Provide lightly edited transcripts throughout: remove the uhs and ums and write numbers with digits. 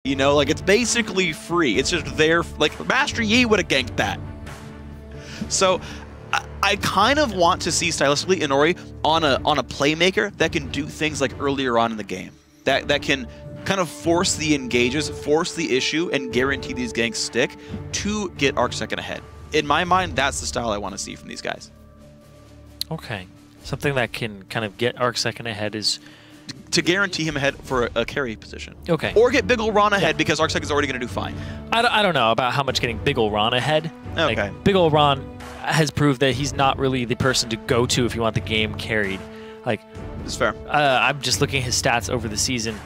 You know, like, it's basically free. It's just there. Like, Master Yi would have ganked that. So I kind of want to see stylistically Inori on a playmaker that can do things like earlier on in the game. That can kind of force the engages, force the issue, and guarantee these ganks stick to get Arc Second ahead. In my mind, that's the style I want to see from these guys. Okay. Something that can kind of get Arc Second ahead is... to guarantee him ahead for a carry position. Okay. Or get Big Ol' Ron ahead because Arc Second is already going to do fine. I don't know about how much getting Big Ol' Ron ahead. Okay. Like, Big Ol' Ron has proved that he's not really the person to go to if you want the game carried. Like, it's fair. I'm just looking at his stats over the season.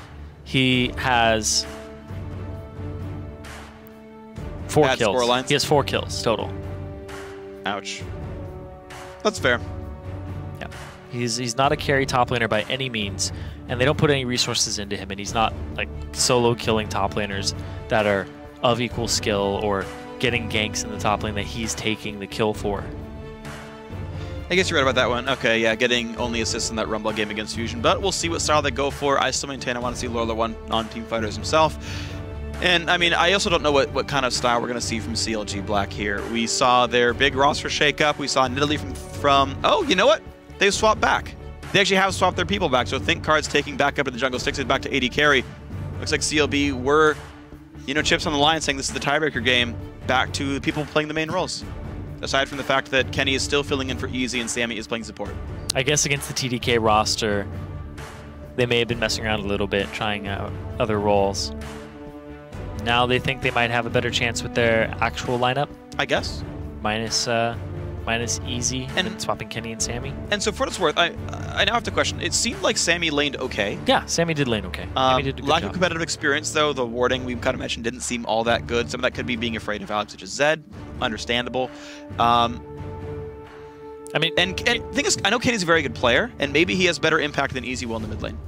He has 4 Bad kills. score lines. He has 4 kills total. Ouch. That's fair. Yeah. He's not a carry top laner by any means, and they don't put any resources into him, and he's not like solo killing top laners that are of equal skill or getting ganks in the top lane that he's taking the kill for. I guess you're right about that one. Okay, yeah, getting only assists in that Rumble game against Fusion, but we'll see what style they go for. I still maintain I want to see Lola 1 on Team Fighters himself. And, I mean, I also don't know what kind of style we're going to see from CLG Black here. We saw their big roster shake-up. We saw Nidalee from... Oh, you know what? They've swapped back. They actually have swapped their people back. So Think Card's taking back up in the jungle, sticks it back to AD carry. Looks like CLB were, you know, chips on the line saying this is the tiebreaker game, back to the people playing the main roles. Aside from the fact that Kenny is still filling in for Easy and Sammy is playing support. I guess against the TDK roster, they may have been messing around a little bit, trying out other roles. Now they think they might have a better chance with their actual lineup. I guess. Minus Easy and swapping Kenny and Sammy. And so for what it's worth, I now have to question. It seemed like Sammy laned okay. Yeah, Sammy did lane okay. Sammy did a good lack job. of competitive experience, though. The warding we kind of mentioned didn't seem all that good. Some of that could be being afraid of Alex, such as Zed. Understandable. I mean, and the thing is, I know Kenny's a very good player, and maybe he has better impact than Easy will in the mid lane.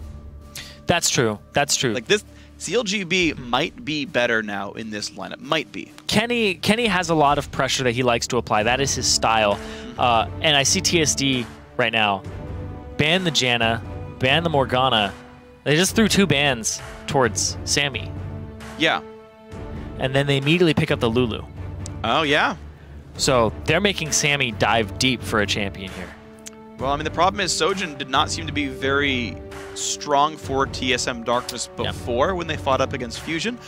That's true. That's true. Like this, CLGB might be better now in this lineup. Might be. Kenny has a lot of pressure that he likes to apply. That is his style. And I see TSD right now ban the Janna, ban the Morgana. They just threw 2 bans towards Sammy. Yeah. And then they immediately pick up the Lulu. Oh, yeah. So they're making Sammy dive deep for a champion here. Well, I mean, the problem is Sojin did not seem to be very strong for TSM Darkness before when they fought up against Fusion.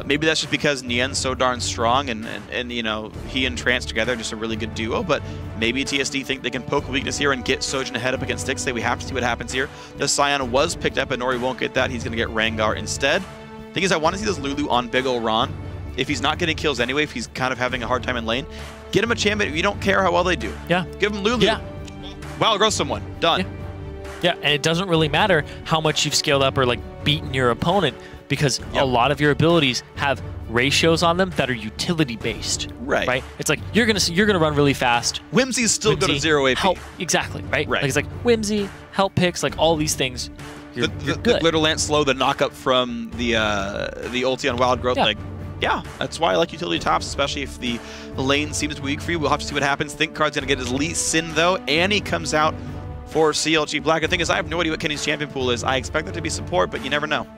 Maybe that's just because Nien's so darn strong and you know, he and Trance together are just a really good duo, but maybe TSD think they can poke a weakness here and get Sojin ahead up against Stixxay. We have to see what happens here. The Scion was picked up, and Nori won't get that. He's going to get Rengar instead. Thing is, I want to see this Lulu on Big Ol' Ron. If he's not getting kills anyway, if he's kind of having a hard time in lane, get him a champion. You don't care how well they do. Yeah. Give him Lulu. Yeah. Wow, grow someone. Done. Yeah. Yeah, and it doesn't really matter how much you've scaled up or like beaten your opponent, because a lot of your abilities have ratios on them that are utility based. Right. Right. It's like you're gonna run really fast. Whimsy's still good at 0 AP. Help, exactly. Right. Right. Like it's like Whimsy, help picks, like all these things. You're the good. Glitter Lance slow, the knock up from the ulti on Wild Growth. Yeah. Like, yeah, that's why I like utility tops, especially if the lane seems to be weak for you. We'll have to see what happens. Think Card's gonna get his Lee Sin though. Annie comes out for CLG Black. The thing is, I have no idea what Kenny's champion pool is. I expect that to be support, but you never know.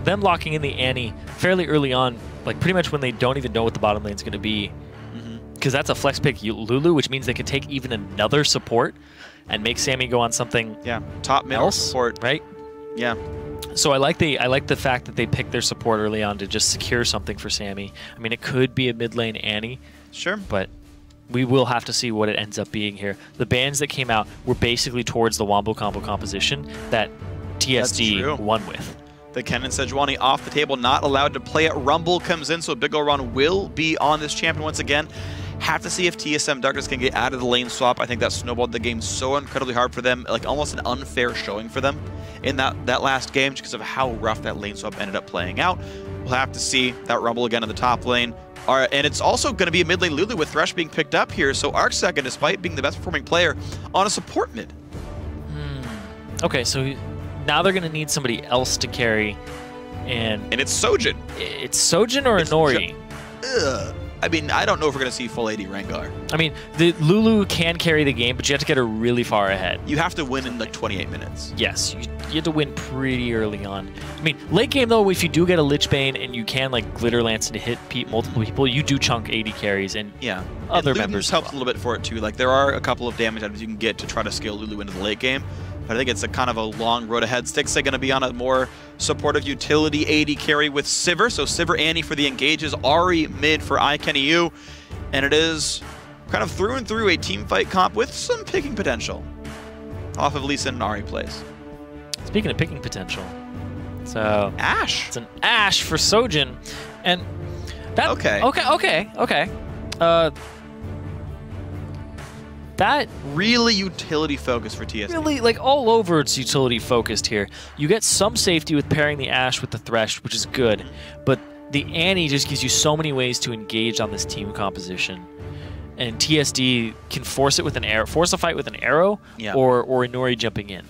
Them locking in the Annie fairly early on, like pretty much when they don't even know what the bottom lane's going to be. Because that's a flex pick Lulu, which means they could take even another support and make Sammy go on something top mid else, support. right? Yeah. So I like the fact that they picked their support early on to just secure something for Sammy. I mean, it could be a mid lane Annie. Sure. But we will have to see what it ends up being here. The bans that came out were basically towards the Wombo combo composition that TSD won with. The Ken and Sejuani off the table, not allowed to play it. Rumble comes in, so Big Ol' Ron will be on this champion once again. Have to see if TSM Darkness can get out of the lane swap. I think that snowballed the game so incredibly hard for them, like almost an unfair showing for them in that last game, just because of how rough that lane swap ended up playing out. We'll have to see that Rumble again in the top lane. And it's also going to be a mid lane Lulu with Thresh being picked up here, so Arcsecond, despite being the best performing player, on a support mid. Okay, so now they're going to need somebody else to carry, and it's Sojin. It's Sojin or Inori? I mean, I don't know if we're going to see full AD Rengar. I mean, the Lulu can carry the game, but you have to get her really far ahead. You have to win in like 28 minutes. Yes, you have to win pretty early on. I mean, late game though, if you do get a Lich Bane and you can like Glitter Lance to hit multiple people, you do chunk AD carries and yeah, other and members helps a little bit for it too. Like there are a couple of damage items you can get to try to scale Lulu into the late game. But I think it's a kind of a long road ahead. Stixxay going to be on a more supportive utility AD carry with Sivir. So Sivir Annie for the engages, Ahri mid for NA. And it is kind of through and through a team fight comp with some picking potential off of Lee Sin and Ahri plays. Speaking of picking potential, so Ashe. It's an Ashe for Sojin, and that okay. That really utility focused for TSD. Really, like all over it's utility focused here. You get some safety with pairing the Ashe with the Thresh, which is good, but the Annie just gives you so many ways to engage on this team composition. And TSD can force it with an arrow, force a fight with an arrow, or Inori jumping in.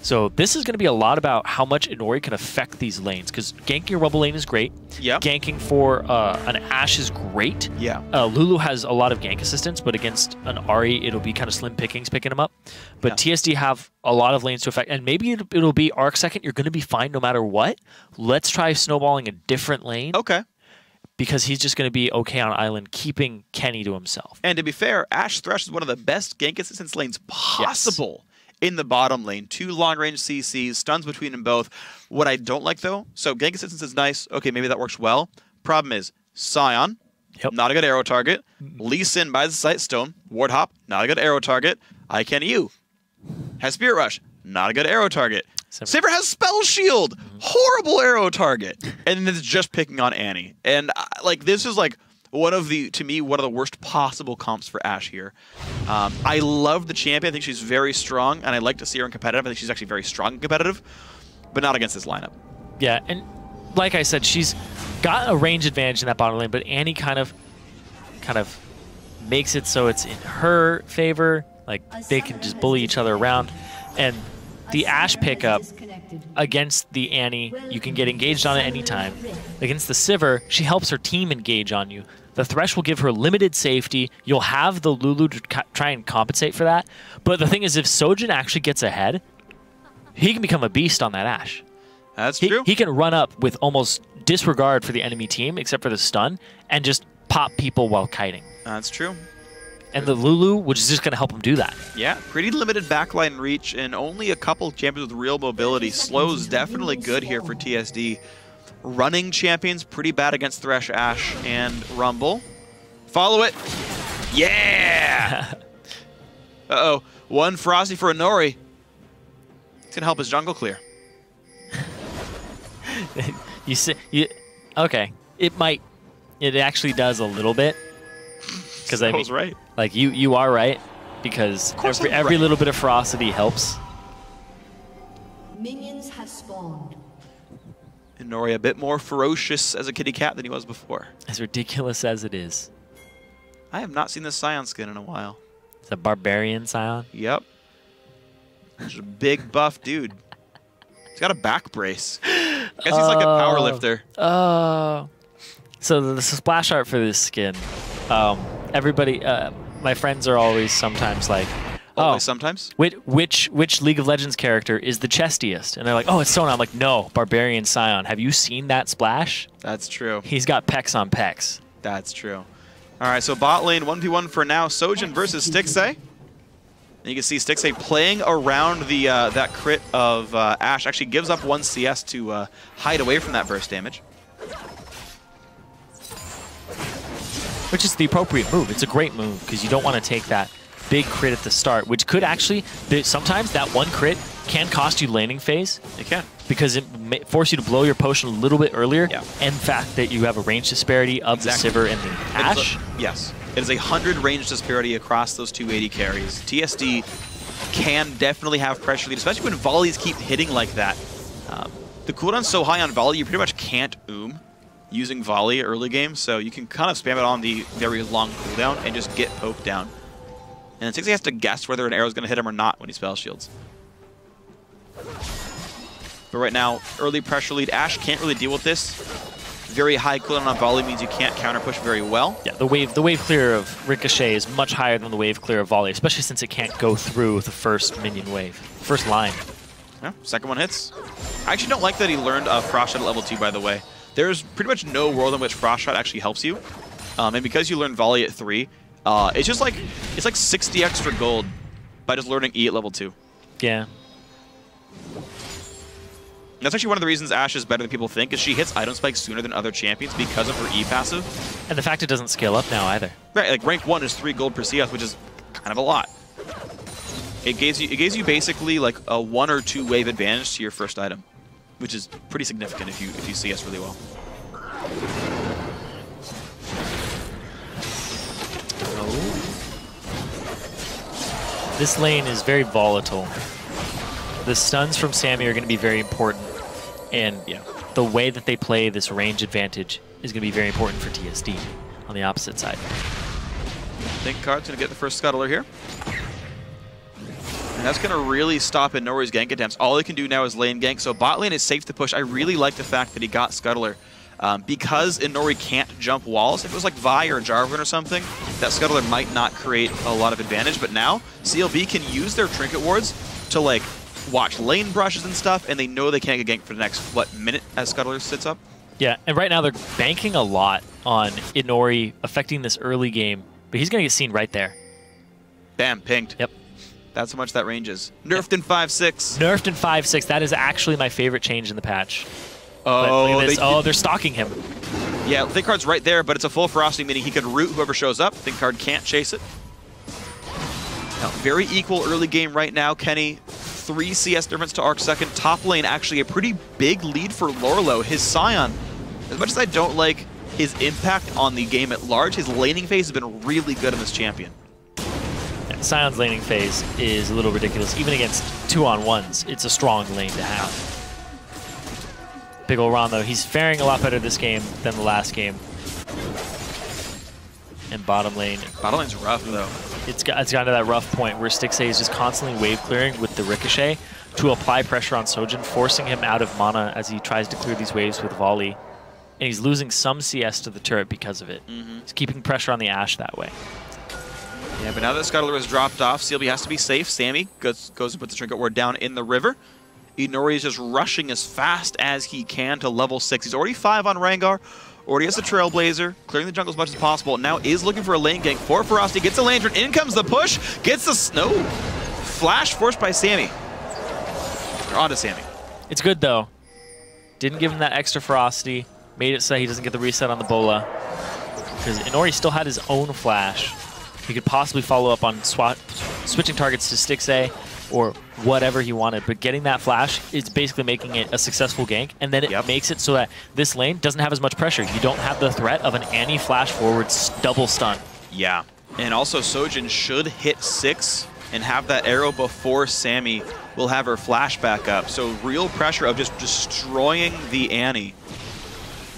So this is going to be a lot about how much Inori can affect these lanes, because ganking a Rumble lane is great. Yeah. Ganking for an Ashe is great. Yeah. Lulu has a lot of gank assistance, but against an Ahri, it'll be kind of slim pickings picking him up. But TSD have a lot of lanes to affect, and maybe it'll be arc second. You're going to be fine no matter what. Let's try snowballing a different lane. Okay. Because he's just going to be okay on island, keeping Kenny to himself. And to be fair, Ashe Thresh is one of the best gank assistance lanes possible. Yes. In the bottom lane, 2 long-range CCs, stuns between them both. What I don't like, though, so gank assistance is nice. Okay, maybe that works well. Problem is, Sion, not a good arrow target. Lee Sin buys the Sight Stone. Ward Hop, not a good arrow target. NA has Spirit Rush, not a good arrow target. Sivir has Spell Shield, horrible arrow target. And then it's just picking on Annie. And, like, this is, like, to me, one of the worst possible comps for Ashe here. I love the champion. I think she's very strong, and I like to see her in competitive. I think she's actually very strong and competitive, but not against this lineup. Yeah, and like I said, she's got a range advantage in that bottom lane, but Annie kind of makes it so it's in her favor. Like, they can just bully each other around. And the Ashe pickup against the Annie, you can get engaged on it anytime. Against the Sivir, she helps her team engage on you. The Thresh will give her limited safety. You'll have the Lulu to try and compensate for that. But the thing is, if Sojin actually gets ahead, he can become a beast on that Ashe. That's true. He can run up with almost disregard for the enemy team, except for the stun, and just pop people while kiting. That's true. And the Lulu, which is just going to help him do that. Yeah, pretty limited backline reach, and only a couple champions with real mobility. Slow's definitely good here for TSD. Running champions, pretty bad against Thresh, Ashe, and Rumble. Follow it. Yeah! Uh-oh. One Frosty for Inori. It's going to help his jungle clear. Okay. It actually does a little bit. Because I mean, right. Like you are right, because every little bit of ferocity helps. Minions have spawned. Inori a bit more ferocious as a kitty cat than he was before. As ridiculous as it is. I have not seen this Scion skin in a while. It's a barbarian Scion? Yep. He's a big buff dude. He's got a back brace. I guess he's like a power lifter. So the splash art for this skin, everybody, my friends are always sometimes like, sometimes? Which League of Legends character is the chestiest? And they're like, oh, it's Sona. I'm like, no, Barbarian Scion. Have you seen that splash? That's true. He's got pecs on pecs. That's true. All right, so bot lane 1v1 for now. Sojin versus Stixxay. And you can see Stixxay playing around the that crit of Ashe. Actually gives up 1 CS to hide away from that burst damage. Which is the appropriate move. It's a great move, because you don't want to take that big crit at the start, which could actually, sometimes that 1 crit can cost you laning phase. It can. Because it may force you to blow your potion a little bit earlier. Yeah. And the fact that you have a range disparity of the Sivir and the Ashe. Yes. It is 100 range disparity across those 280 carries. TSD can definitely have pressure lead, especially when volleys keep hitting like that. The cooldown's so high on volley, you pretty much can't using volley early game, so you can kind of spam it on the very long cooldown and just get poked down. And Stixxay has to guess whether an arrow is going to hit him or not when he spell shields. But right now, early pressure lead. Ashe can't really deal with this. very high cooldown on volley means you can't counter push very well. Yeah, the wave clear of Ricochet is much higher than the wave clear of volley, especially since it can't go through the first minion wave, first line. Yeah, second one hits. I actually don't like that he learned Frost Shot at level 2, by the way. There's pretty much no world in which Frost Shot actually helps you. And because you learn volley at 3, it's just like, it's like 60 extra gold by just learning E at level 2. Yeah. And that's actually one of the reasons Ashe is better than people think, is she hits item spikes sooner than other champions because of her E passive. And the fact it doesn't scale up now either. Right, like rank 1 is 3 gold per CS, which is kind of a lot. It gives you basically like a 1 or 2 wave advantage to your first item, which is pretty significant if you CS really well. This lane is very volatile. The stuns from Sammy are going to be very important, and yeah, the way that they play this range advantage is going to be very important for TSD on the opposite side. ThinkCard's going to get the first scuttler here. And that's going to really stop Inori's gank attempts. All he can do now is lane gank, so bot lane is safe to push. I really like the fact that he got scuttler. Because Inori can't jump walls, if it was like Vi or Jarvan or something, that scuttler might not create a lot of advantage, but now CLB can use their trinket wards to like watch lane brushes and stuff, and they know they can't get ganked for the next, what, minute as scuttler sits up? Yeah, and right now they're banking a lot on Inori affecting this early game, but he's going to get seen right there. Bam, pinged. Yep. That's how much that range is. Nerfed in 5-6. Nerfed in 5-6. That is actually my favorite change in the patch. Oh, they're stalking him. Yeah, ThinkCard's right there, but it's a full ferocity, meaning he could root whoever shows up. ThinkCard can't chase it. Now, very equal early game right now, Kenny. 3 CS difference to Arc second. Top lane, actually a pretty big lead for Lorlo. His Scion, as much as I don't like his impact on the game at large, his laning phase has been really good in this champion. Yeah, Scion's laning phase is a little ridiculous. Even against 2-on-1s, it's a strong lane to have. Big ol' Ron, though, he's faring a lot better this game than the last game. And bottom lane. Bottom lane's rough, though. It's gotten to that rough point where Stixxay is just constantly wave clearing with the Ricochet to apply pressure on Sojin, forcing him out of mana as he tries to clear these waves with volley. And he's losing some CS to the turret because of it. He's keeping pressure on the Ashe that way. Yeah, but now that Scuttler has dropped off, CLB has to be safe. Sammy goes and puts the trinket ward down in the river. Inori is just rushing as fast as he can to level 6. He's already 5 on Rengar, already has the Trailblazer, clearing the jungle as much as possible. Now is looking for a lane gank for Ferocity, gets a lantern, in comes the push, gets the snow. Flash forced by Sammy. Or onto Sammy. It's good though. Didn't give him that extra Ferocity, made it so he doesn't get the reset on the Bola. Because Inori still had his own flash. He could possibly follow up on switching targets to Stixxay or whatever he wanted, but getting that flash is basically making it a successful gank, and then it makes it so that this lane doesn't have as much pressure. You don't have the threat of an anti-flash forward double stun. Yeah, and also Sojin should hit 6 and have that arrow before Sammy will have her flash back up. So real pressure of just destroying the Annie.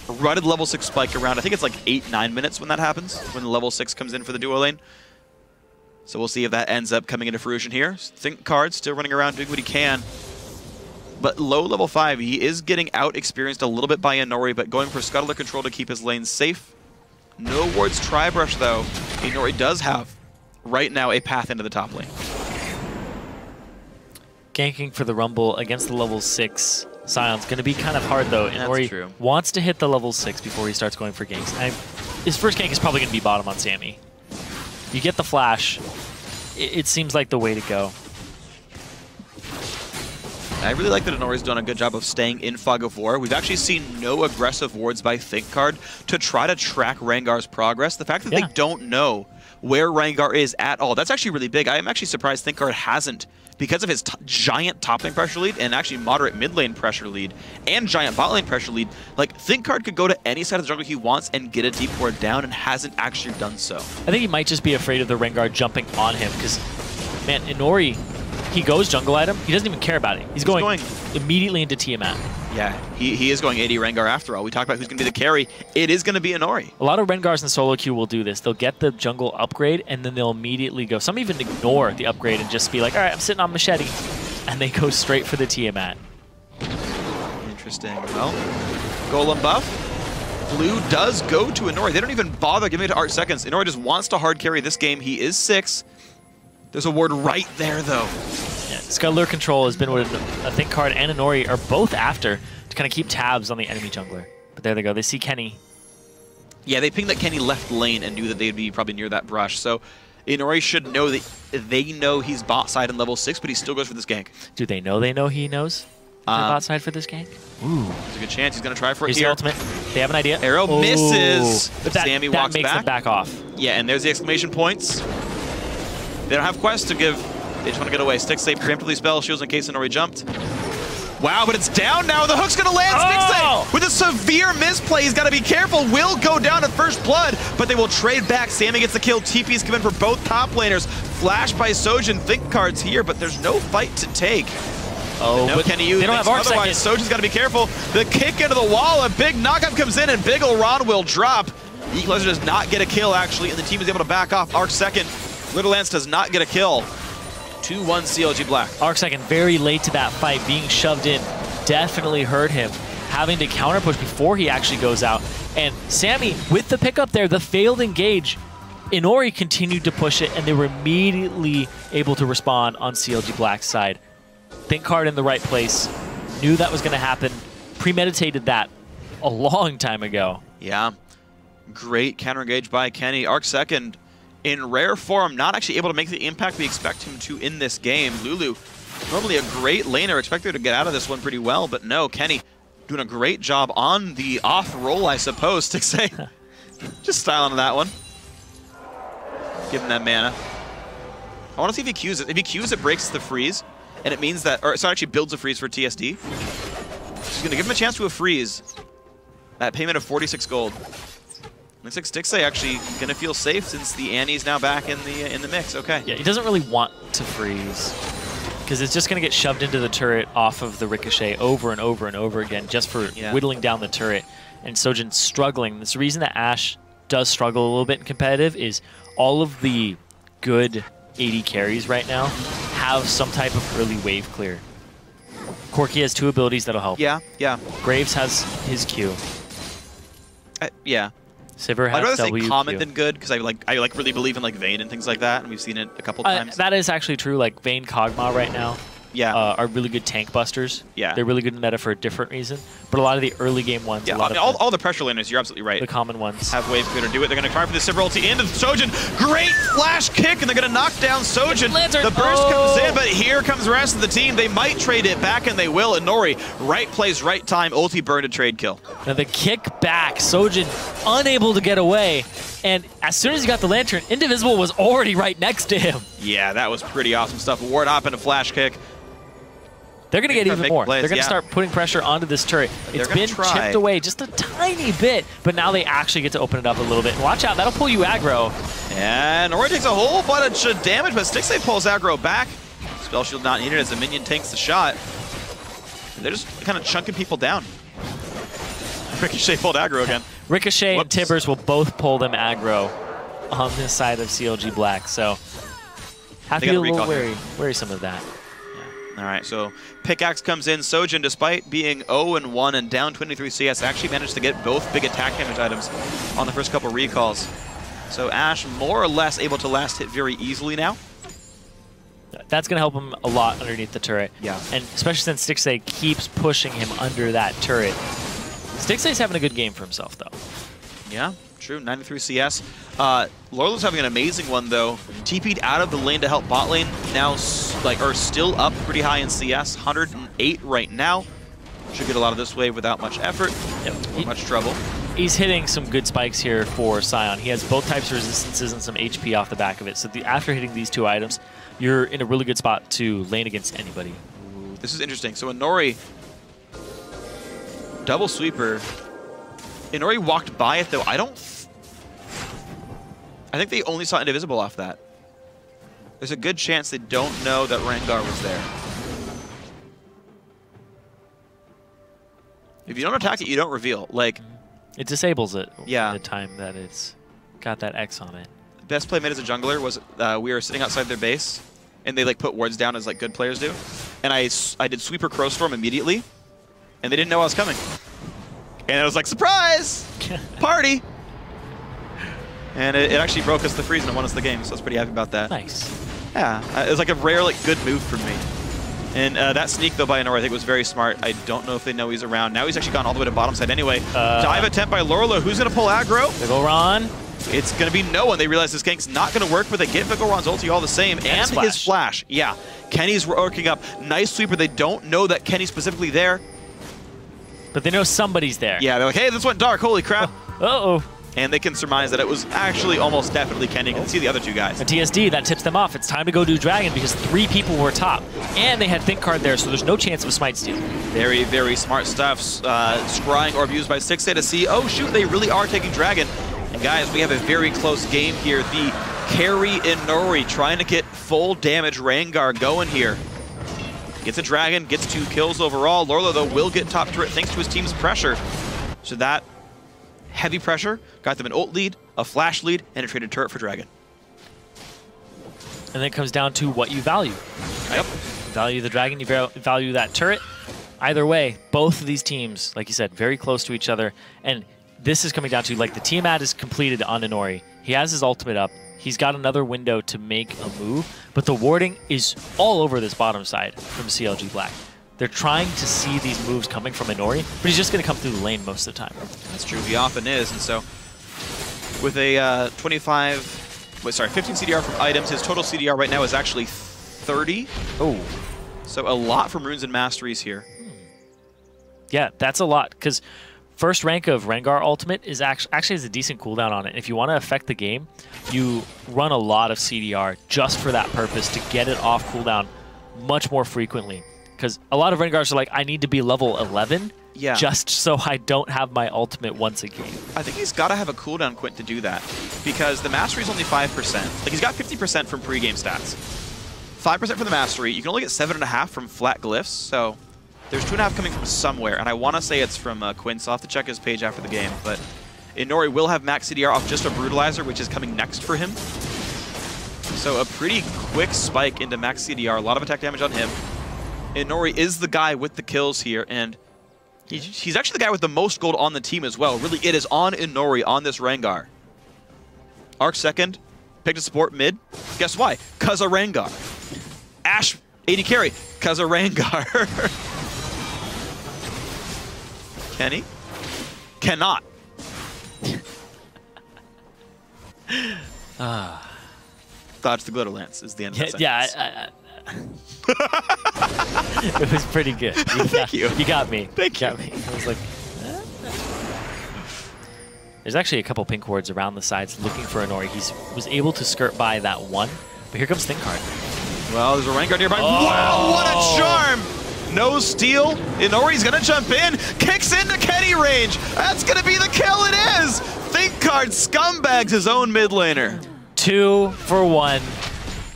Rutted level 6 spike around, I think it's like 8-9 minutes when that happens, when the level 6 comes in for the duo lane. So we'll see if that ends up coming into fruition here. ThinkCard still running around doing what he can. But low level 5, he is getting out-experienced a little bit by Inori, but going for scuttler control to keep his lane safe. No wards Tri-Brush though. Inori does have, right now, a path into the top lane. Ganking for the Rumble against the level 6 Scion's going to be kind of hard though. Inori wants to hit the level 6 before he starts going for ganks. His first gank is probably going to be bottom on Sammy. You get the flash, it seems like the way to go. I really like that Inori's done a good job of staying in Fog of War. We've actually seen no aggressive wards by ThinkCard to try to track Rengar's progress. The fact that they don't know where Rengar is at all, that's actually really big. I am actually surprised ThinkCard hasn't, because of his giant top lane pressure lead and actually moderate mid lane pressure lead and giant bot lane pressure lead. Like, ThinkCard could go to any side of the jungle he wants and get a deep ward down and hasn't actually done so. I think he might just be afraid of the Rengar jumping on him because, man, Inori, he goes jungle item, he doesn't even care about it. He's going immediately into Tiamat. Yeah, he is going AD Rengar after all. We talked about who's going to be the carry. It is going to be Inori. A lot of Rengars in solo queue will do this. They'll get the jungle upgrade, and then they'll immediately go. Some even ignore the upgrade and just be like, all right, I'm sitting on Machete. And they go straight for the Tiamat. Interesting. Well, Golem buff. Blue does go to Inori. They don't even bother giving it to Arc Seconds. Inori just wants to hard carry this game. He is 6. There's a ward right there, though. Yeah, Scuttler control has been what I think Card and Inori are both after to kind of keep tabs on the enemy jungler. But there they go. They see Kenny. Yeah, they pinged that Kenny left lane and knew that they'd be probably near that brush. So Inori should know that they know he's bot side in level 6, but he still goes for this gank. Do they know he knows? Bot side for this gank? Ooh. There's a good chance he's going to try for it Here's here. the ultimate. They have an idea. Arrow misses. But that, Sammy that walks makes back. them back off. Yeah, and there's the exclamation points. They don't have quests to give. They just want to get away. Stixxay preemptively spell shields in case Inori jumped. Wow, but it's down now. The hook's going to land. Stixxay with a severe misplay. He's got to be careful. Will go down at first blood, but they will trade back. Sammy gets the kill. TP's come in for both top laners. Flash by Sojin. Think cards here, but there's no fight to take. Oh, no but Kenny Yu. they don't have Arc Otherwise, Sojin's got to be careful. The kick into the wall. A big knockup comes in, and Big Ol' Ron will drop. Equalizer does not get a kill, actually, and the team is able to back off. Arc Second. Little Lance does not get a kill. 2-1 CLG Black. Arc Second very late to that fight, being shoved in. Definitely hurt him. Having to counter push before he actually goes out. And Sammy, with the pickup there, the failed engage, Inori continued to push it, and they were immediately able to respond on CLG Black's side. Think Card in the right place. Knew that was going to happen. Premeditated that a long time ago. Yeah. Great counter engage by Kenny. Arc Second, in rare form, not actually able to make the impact we expect him to in this game. Lulu, normally a great laner, expected to get out of this one pretty well, but no, Kenny doing a great job on the off roll, I suppose, to say. Just styling on that one. Give him that mana. I want to see if he Qs it. If he Qs it, breaks the freeze, and it means that, or so it actually builds a freeze for TSD. She's going to give him a chance to a freeze at payment of 46 gold. Looks like Stixxay actually going to feel safe since the Annie's now back in the mix. Okay. Yeah, he doesn't really want to freeze because it's just going to get shoved into the turret off of the Ricochet over and over and over again just for whittling down the turret. And Sojin's struggling. That's the reason that Ashe does struggle a little bit in competitive is all of the good AD carries right now have some type of early wave clear. Corki has 2 abilities that'll help. Yeah, yeah. Graves has his Q. Yeah. Sivir has I'd rather W say common Q. than good because I really believe in like Vayne and things like that, and we've seen it a couple times. That is actually true. Like Vayne, Kog'Maw right now are really good tank busters. Yeah. They're really good in meta for a different reason. But a lot of the early game ones, Yeah, all the pressure laners, you're absolutely right. The common ones Have wave clear to do it. They're going to try for the Sivir ulti into Sojin. Great flash kick, and they're going to knock down Sojin. The burst comes in, but here comes the rest of the team. They might trade it back, and they will. Inori, right place, right time, ulti burn to trade kill. Now the kick back, Sojin unable to get away. And as soon as he got the lantern, Indivisible was already right next to him. Yeah, that was pretty awesome stuff. Ward up and a flash kick. They're going to get even more. Plays, they're going to start putting pressure onto this turret. It's been chipped away just a tiny bit, but now they actually get to open it up a little bit. And watch out, that'll pull you aggro. And Ori takes a whole bunch of damage, but Stixxay pulls aggro back. Spell shield not needed as the minion tanks the shot. They're just kind of chunking people down. Ricochet pulled aggro again. Ricochet and Tibbers will both pull them aggro on this side of CLG Black, so have to be a little wary some of that. All right, so Pickaxe comes in. Sojin, despite being 0-1 and down 23 CS, actually managed to get both big attack damage items on the first couple recalls. So Ashe more or less able to last hit very easily now. That's going to help him a lot underneath the turret. Yeah. And especially since Stixxay keeps pushing him under that turret. Stixxay's having a good game for himself, though. Yeah, true. 93 CS. Lorlo's having an amazing one, though. TP'd out of the lane to help bot lane. Now, are still up pretty high in CS. 108 right now. Should get a lot of this wave without much effort. Yep. Much trouble. He's hitting some good spikes here for Sion. He has both types of resistances and some HP off the back of it. So after hitting these 2 items, you're in a really good spot to lane against anybody. Ooh, this is interesting. So Inori, double sweeper. Inori walked by it, though. I think they only saw Indivisible off that. There's a good chance they don't know that Rengar was there. If you don't attack it, you don't reveal. Like, it disables it. Yeah. The time that it's got that X on it. Best play made as a jungler was we were sitting outside their base, and they like put wards down as like good players do, and I did sweeper Crowstorm immediately, and they didn't know I was coming. And it was like, surprise! Party! And it actually broke us the freeze and it won us the game, so I was pretty happy about that. Nice. Yeah, it was like a rare, like, good move from me. And that sneak, though, by Inori, I think was very smart. I don't know if they know he's around. Now he's actually gone all the way to bottom side anyway. Dive attempt by Lorlo. Who's going to pull aggro? Vigilron. It's going to be no one. They realize this gank's not going to work, but they get Vigilron's ulti all the same. And his flash. Yeah. Kenny's working up. Nice sweeper. They don't know that Kenny's specifically there. But they know somebody's there. Yeah, they're like, hey, this went dark. Holy crap. Uh-oh. And they can surmise that it was actually almost definitely Kenny. You can see the other two guys. And TSD, that tips them off. It's time to go do Dragon because 3 people were top. And they had Think Card there, so there's no chance of a Smite steal. Very, very smart stuff. Scrying Orb used by 6A to see, oh shoot, they really are taking Dragon. And guys, we have a very close game here. The carry Inori trying to get full damage Rengar going here. Gets a Dragon, gets 2 kills overall. Lorlo, though, will get top turret thanks to his team's pressure. So that heavy pressure got them an ult lead, a flash lead, and a traded turret for Dragon. And then it comes down to what you value. Right? Yep. Value the Dragon, you value that turret. Either way, both of these teams, like you said, very close to each other. And this is coming down to, like, the Tiamat is completed on Inori. He has his ultimate up. He's got another window to make a move, but the warding is all over this bottom side from CLG Black. They're trying to see these moves coming from Inori, but he's just going to come through the lane most of the time. That's true. He often is. And so with a 15 CDR from items, his total CDR right now is actually 30. Oh. So a lot from runes and masteries here. Yeah, that's a lot, because first rank of Rengar ultimate is actually has a decent cooldown on it. If you want to affect the game, you run a lot of CDR just for that purpose to get it off cooldown much more frequently. Because a lot of Rengars are like, I need to be level 11 just so I don't have my ultimate once a game. I think he's got to have a cooldown quint to do that, because the mastery is only 5%. Like, he's got 50% from pre-game stats. 5% from the mastery. You can only get 7.5 from flat glyphs, so there's 2.5 coming from somewhere, and I want to say it's from Quinn, so I'll have to check his page after the game. But Inori will have max CDR off just a Brutalizer, which is coming next for him. So a pretty quick spike into max CDR, a lot of attack damage on him. Inori is the guy with the kills here, and he's actually the guy with the most gold on the team as well. Really, it is on Inori on this Rengar. Arc second, picked a support mid. Guess why? Cause of Rengar. Ashe, AD carry, cause of Rengar. Kenny? Cannot. Dodge the Glitter Lance is the end of that sentence. Yeah, it was pretty good. Thank you. You got me. Thank you. Got me. I was like, there's actually a couple pink wards around the sides looking for Inori. He was able to skirt by that one, but here comes Think Card. Well, there's a Rengar nearby. Oh. Wow, what a charm! No steal. Inori's gonna jump in, kicks into Kenny range. That's gonna be the kill. It is. Think Card scumbags his own mid laner. 2 for 1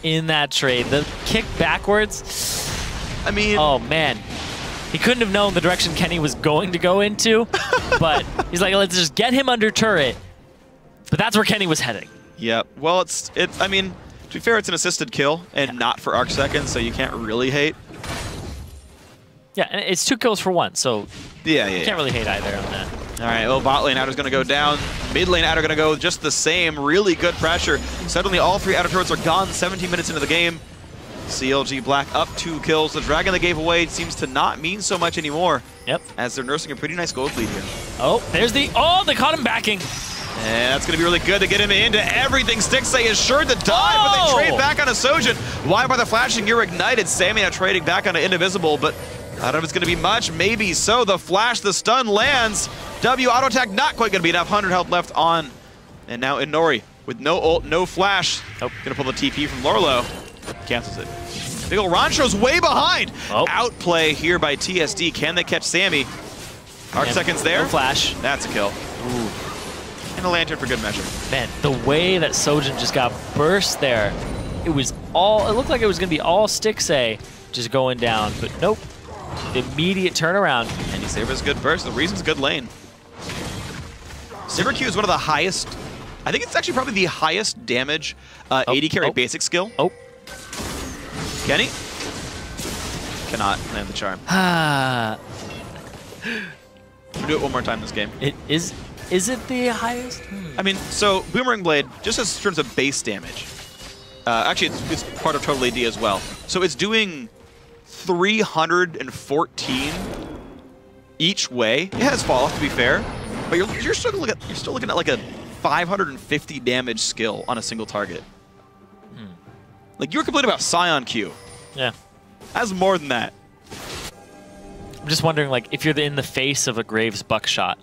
in that trade. The kick backwards. I mean, oh man, he couldn't have known the direction Kenny was going to go into, but he's like, let's just get him under turret. But that's where Kenny was heading. Yep. Well, I mean, to be fair, it's an assisted kill and not for arc second, so you can't really hate. Yeah, and it's 2 kills for 1, so you can't really hate either on that. All right, well, bot lane Adder's going to go down. Mid lane Adder going to go just the same. Really good pressure. Suddenly, all 3 Adder turrets are gone 17 minutes into the game. CLG Black up 2 kills. The Dragon they gave away seems to not mean so much anymore. Yep. As they're nursing a pretty nice gold lead here. Oh, there's the... Oh, they caught him backing. And that's going to be really good to get him into everything. Stixay is sure to die, but they trade back on a Sojin. Why by the flashing? You're ignited. Sammy now trading back on an Indivisible, but I don't know if it's going to be much. Maybe so. The flash, the stun lands. W auto attack not quite going to be enough. 100 health left on. And now Inori with no ult, no flash. Going to pull the TP from Lorlo. Cancels it. Big ol' Rancho's way behind. Outplay here by TSD. Can they catch Sammy? Arc seconds there. No flash. That's a kill. Ooh. And a lantern for good measure. Man, the way that Sojin just got burst there, it looked like it was going to be all Stixay just going down, but nope. Immediate turnaround. And he saved his good burst. The reason's good lane. Silver Q is one of the highest, I think it's actually probably the highest damage AD carry basic skill. Oh. We'll do it one more time this game. It is it the highest? I mean, so Boomerang Blade, just as in terms of base damage, actually it's part of Total AD as well. So it's doing 314 each way. It has fall off, to be fair, but you're still looking at like a 550 damage skill on a single target. Like, you were complaining about Scion Q. Yeah. That's more than that. I'm just wondering, like, if you're in the face of a Graves buckshot,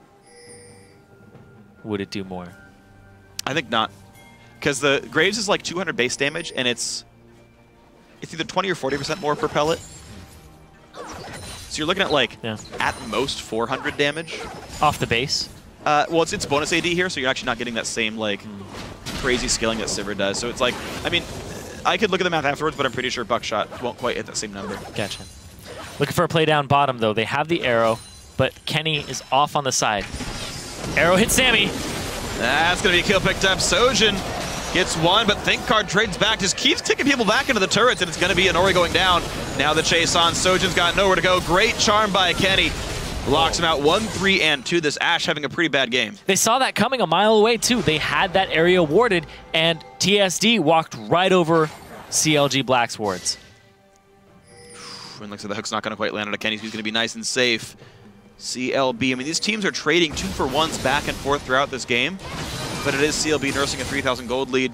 would it do more? I think not. Because the Graves is like 200 base damage, and it's either 20 or 40% more per pellet. So you're looking at, like, at most 400 damage. Off the base? Well, it's bonus AD here, so you're actually not getting that same, like, crazy scaling that Sivir does. So it's like, I mean, I could look at the math afterwards, but I'm pretty sure Buckshot won't quite hit that same number. Gotcha. Looking for a play down bottom, though. They have the arrow, but Kenny is off on the side. Arrow hits Sammy. That's going to be a kill picked up. Sojin gets one, but ThinkCard trades back. Just keeps kicking people back into the turrets, and it's going to be Inori going down. Now the chase on. Sojin's got nowhere to go. Great charm by Kenny. Locks him out 1, 3, and 2. This Ashe having a pretty bad game. They saw that coming a mile away, too. They had that area warded, and TSD walked right over CLG Black's wards. And looks like the hook's not going to quite land on a Kenny. He's going to be nice and safe. CLB. I mean, these teams are trading 2-for-1s back and forth throughout this game, but it is CLB nursing a 3,000 gold lead.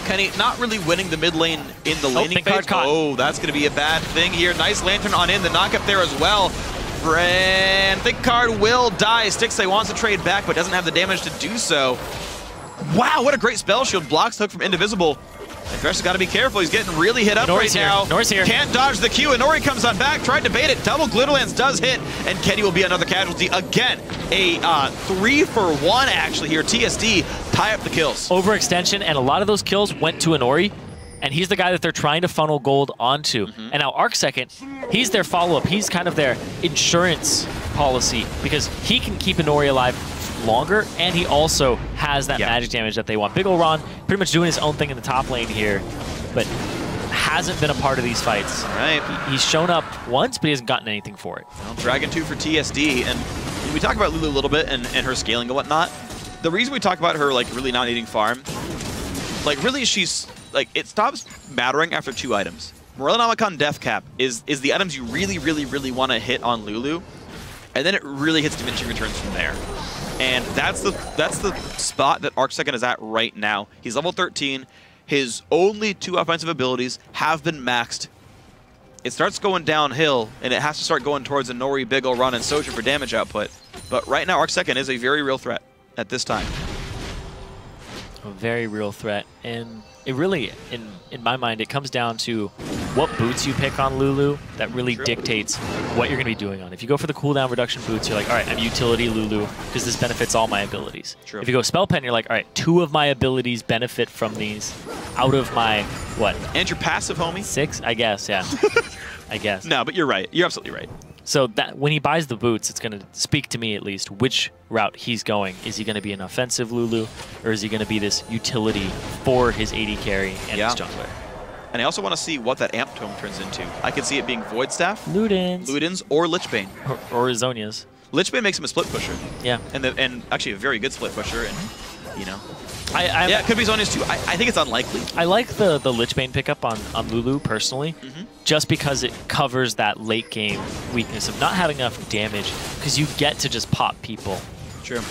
Kenny not really winning the mid lane in the laning phase. Oh, that's going to be a bad thing here. Nice Lantern on in. The knock up there as well. And ThinkCard will die. Stixley wants to trade back, but doesn't have the damage to do so. Wow, what a great spell shield. Blocks the hook from Indivisible. And Thresh has got to be careful. He's getting really hit up right now. Nori's here. Can't dodge the Q. And Nori comes on back. Tried to bait it. Double Glitterlance does hit. And Kenny will be another casualty. Again, a 3-for-1 actually here. TSD tie up the kills. Overextension, and a lot of those kills went to Inori. And he's the guy that they're trying to funnel gold onto. And now ArcSecond, he's their follow-up. He's kind of their insurance policy because he can keep Inori alive longer, and he also has that magic damage that they want. Big ol' Ron pretty much doing his own thing in the top lane here, but hasn't been a part of these fights. All right. He's shown up once, but he hasn't gotten anything for it. Well, Dragon 2 for TSD, and we talk about Lulu a little bit and her scaling and whatnot. The reason we talk about her like really not needing farm, like really she's like, it stops mattering after 2 items. Morellonomicon Deathcap is the items you really want to hit on Lulu, and then it really hits Da Vinci Returns from there. And that's the spot that ArcSecond is at right now. He's level 13. His only 2 offensive abilities have been maxed. It starts going downhill, and it has to start going towards Inori, Big ol' Run, and Soja for damage output. But right now, ArcSecond is a very real threat at this time. A very real threat, and it really, in my mind, it comes down to what boots you pick on Lulu that really dictates what you're going to be doing on. If you go for the cooldown reduction boots, you're like, all right, I'm utility Lulu because this benefits all my abilities. If you go spell pen, you're like, all right, 2 of my abilities benefit from these out of my, what? And your passive, homie? 6, I guess, yeah. I guess. No, but you're right. You're absolutely right. So that when he buys the boots, it's going to speak to me at least which route he's going. Is he going to be an offensive Lulu, or is he going to be this utility for his AD carry and his jungler? And I also want to see what that Amp Tome turns into. I could see it being Void Staff, Lugends, or Lichbane. Or Zonia's. Lichbane makes him a split pusher. Yeah. And actually a very good split pusher, and you know. Yeah, it could be Zonia's too. I think it's unlikely. I like the Lichbane pickup on Lulu personally, just because it covers that late game weakness of not having enough damage, because you get to just pop people. True.